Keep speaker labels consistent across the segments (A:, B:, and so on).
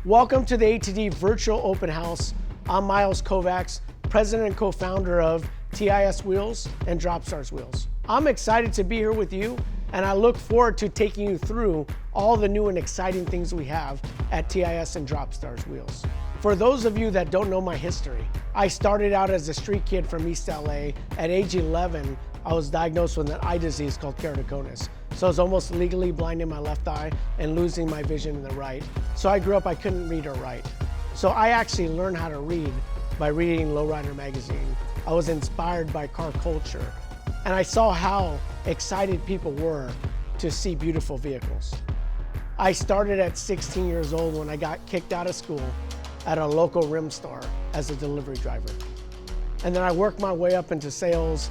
A: Welcome to the ATD Virtual Open House. I'm Miles Kovacs, president and co-founder of TIS Wheels and Dropstars Wheels. I'm excited to be here with you, and I look forward to taking you through all the new and exciting things we have at TIS and Dropstars Wheels. For those of you that don't know my history, I started out as a street kid from East LA. At age 11, I was diagnosed with an eye disease called keratoconus. So I was almost legally blind in my left eye and losing my vision in the right. So I grew up, I couldn't read or write. So I actually learned how to read by reading Lowrider magazine. I was inspired by car culture, and I saw how excited people were to see beautiful vehicles. I started at 16 years old when I got kicked out of school at a local rim store as a delivery driver. And then I worked my way up into sales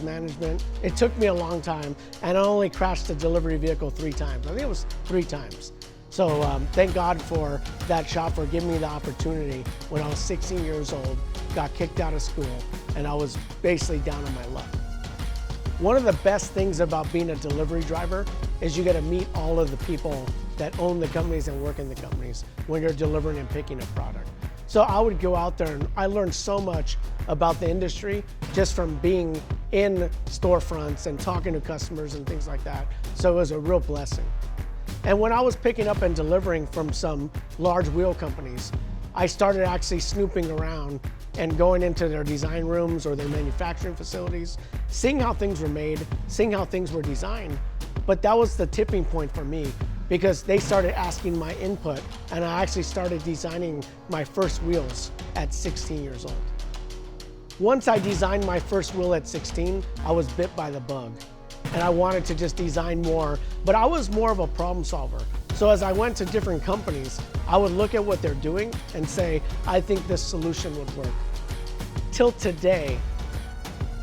A: management. It took me a long time, and I only crashed a delivery vehicle 3 times. I think it was 3 times. So thank God for that shop for giving me the opportunity when I was 16 years old, got kicked out of school, and I was basically down on my luck. One of the best things about being a delivery driver is you get to meet all of the people that own the companies and work in the companies when you're delivering and picking a product. So I would go out there and I learned so much about the industry just from being in storefronts and talking to customers and things like that. So it was a real blessing. And when I was picking up and delivering from some large wheel companies, I started actually snooping around and going into their design rooms or their manufacturing facilities, seeing how things were made, seeing how things were designed. But that was the tipping point for me, because they started asking my input, and I actually started designing my first wheels at 16 years old. Once I designed my first wheel at 16, I was bit by the bug, and I wanted to just design more, but I was more of a problem solver. So as I went to different companies, I would look at what they're doing and say, I think this solution would work. Till today,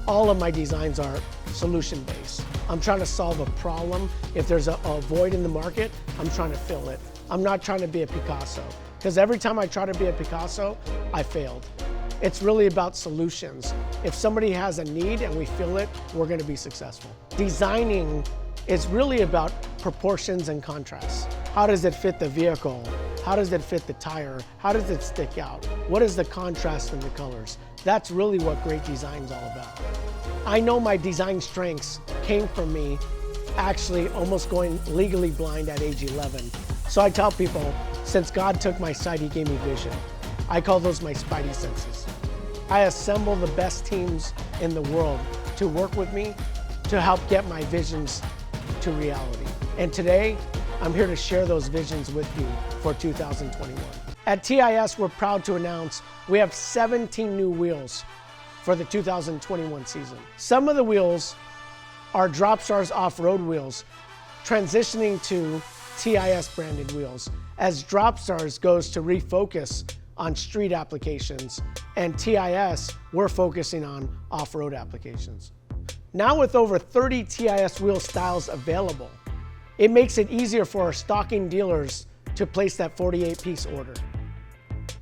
A: all of my designs are solution-based. I'm trying to solve a problem. If there's a void in the market, I'm trying to fill it. I'm not trying to be a Picasso, because every time I try to be a Picasso, I failed. It's really about solutions. If somebody has a need and we fill it, we're going to be successful. Designing is really about proportions and contrasts. How does it fit the vehicle? How does it fit the tire? How does it stick out? What is the contrast in the colors? That's really what great design is all about. I know my design strengths came from me actually almost going legally blind at age 11. So I tell people, since God took my sight, He gave me vision. I call those my spidey senses. I assemble the best teams in the world to work with me to help get my visions to reality. And today, I'm here to share those visions with you for 2021. At TIS, we're proud to announce we have 17 new wheels for the 2021 season. Some of the wheels are Dropstars off-road wheels, transitioning to TIS branded wheels, as Dropstars goes to refocus on street applications, and TIS, we're focusing on off-road applications. Now with over 30 TIS wheel styles available, it makes it easier for our stocking dealers to place that 48-piece order.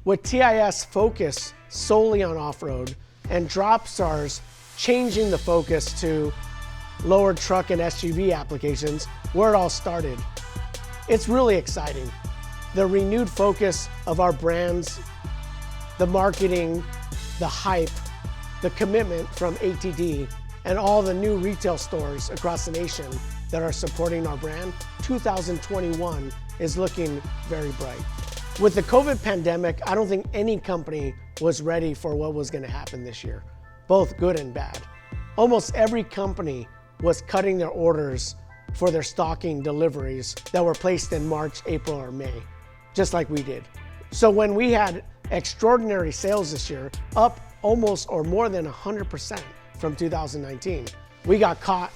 A: With TIS focus solely on off-road and Dropstars changing the focus to lower truck and SUV applications, where it all started. It's really exciting. The renewed focus of our brands, the marketing, the hype, the commitment from ATD, and all the new retail stores across the nation that are supporting our brand, 2021 is looking very bright. With the COVID pandemic, I don't think any company was ready for what was going to happen this year, both good and bad. Almost every company was cutting their orders for their stocking deliveries that were placed in March, April, or May, just like we did. So when we had extraordinary sales this year, up almost or more than 100% from 2019, we got caught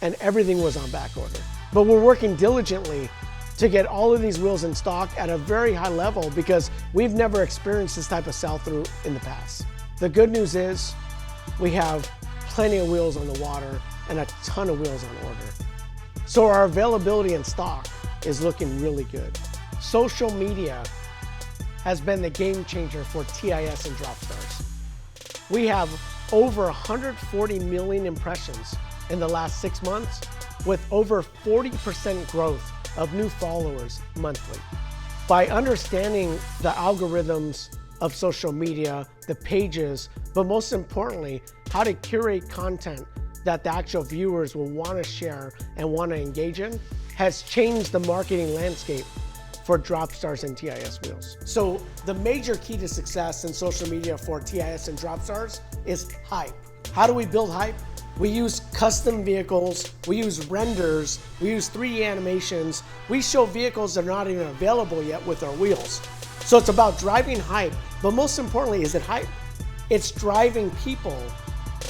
A: and everything was on back order. But we're working diligently to get all of these wheels in stock at a very high level, because we've never experienced this type of sell-through in the past. The good news is we have plenty of wheels on the water and a ton of wheels on order. So our availability in stock is looking really good. Social media has been the game changer for TIS and Dropstars. We have over 140 million impressions in the last 6 months, with over 40% growth of new followers monthly. By understanding the algorithms of social media, the pages, but most importantly, how to curate content that the actual viewers will want to share and want to engage in, has changed the marketing landscape for Dropstars and TIS wheels. So the major key to success in social media for TIS and Dropstars is hype. How do we build hype? We use custom vehicles, we use renders, we use 3D animations. We show vehicles that are not even available yet with our wheels. So it's about driving hype, but most importantly, is it hype? It's driving people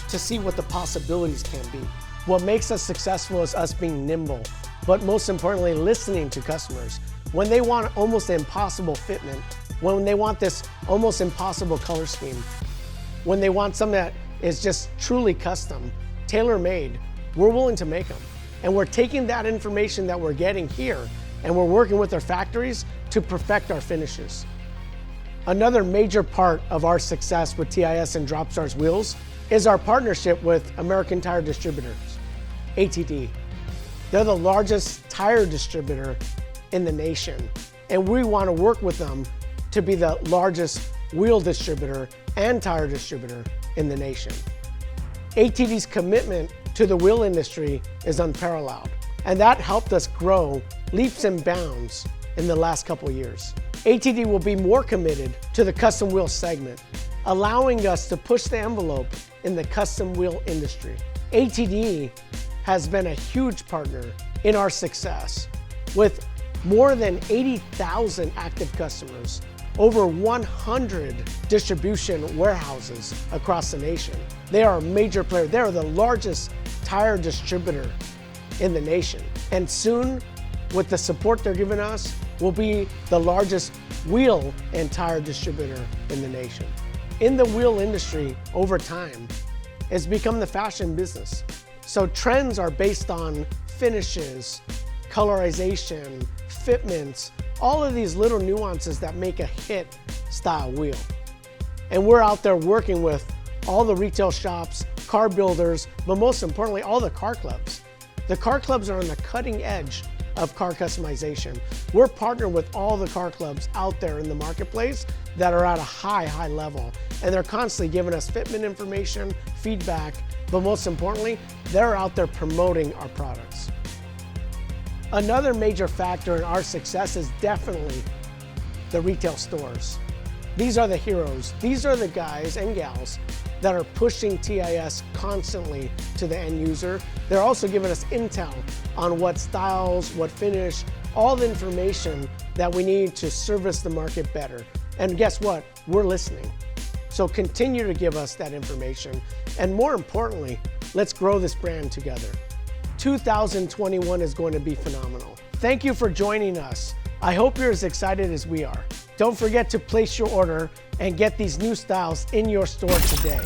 A: to see what the possibilities can be. What makes us successful is us being nimble, but most importantly, listening to customers. When they want almost impossible fitment, when they want this almost impossible color scheme, when they want something that is just truly custom, tailor-made, we're willing to make them. And we're taking that information that we're getting here and we're working with our factories to perfect our finishes. Another major part of our success with TIS and Dropstars wheels is our partnership with American Tire Distributors, ATD. They're the largest tire distributor in the nation, and we want to work with them to be the largest wheel distributor and tire distributor in the nation. ATD's commitment to the wheel industry is unparalleled, and that helped us grow leaps and bounds in the last couple years. ATD will be more committed to the custom wheel segment, allowing us to push the envelope in the custom wheel industry. ATD has been a huge partner in our success with more than 80,000 active customers, over 100 distribution warehouses across the nation. They are a major player. They are the largest tire distributor in the nation. And soon, with the support they're giving us, will be the largest wheel and tire distributor in the nation. In the wheel industry, over time, it's become the fashion business. So trends are based on finishes, colorization, fitments, all of these little nuances that make a hit style wheel. And we're out there working with all the retail shops, car builders, but most importantly, all the car clubs. The car clubs are on the cutting edge of car customization. We're partnered with all the car clubs out there in the marketplace that are at a high level. And they're constantly giving us fitment information, feedback, but most importantly, they're out there promoting our products. Another major factor in our success is definitely the retail stores. These are the heroes. These are the guys and gals that are pushing TIS constantly to the end user. They're also giving us intel on what styles, what finish, all the information that we need to service the market better. And guess what? We're listening. So continue to give us that information. And more importantly, let's grow this brand together. 2021 is going to be phenomenal. Thank you for joining us. I hope you're as excited as we are. Don't forget to place your order and get these new styles in your store today.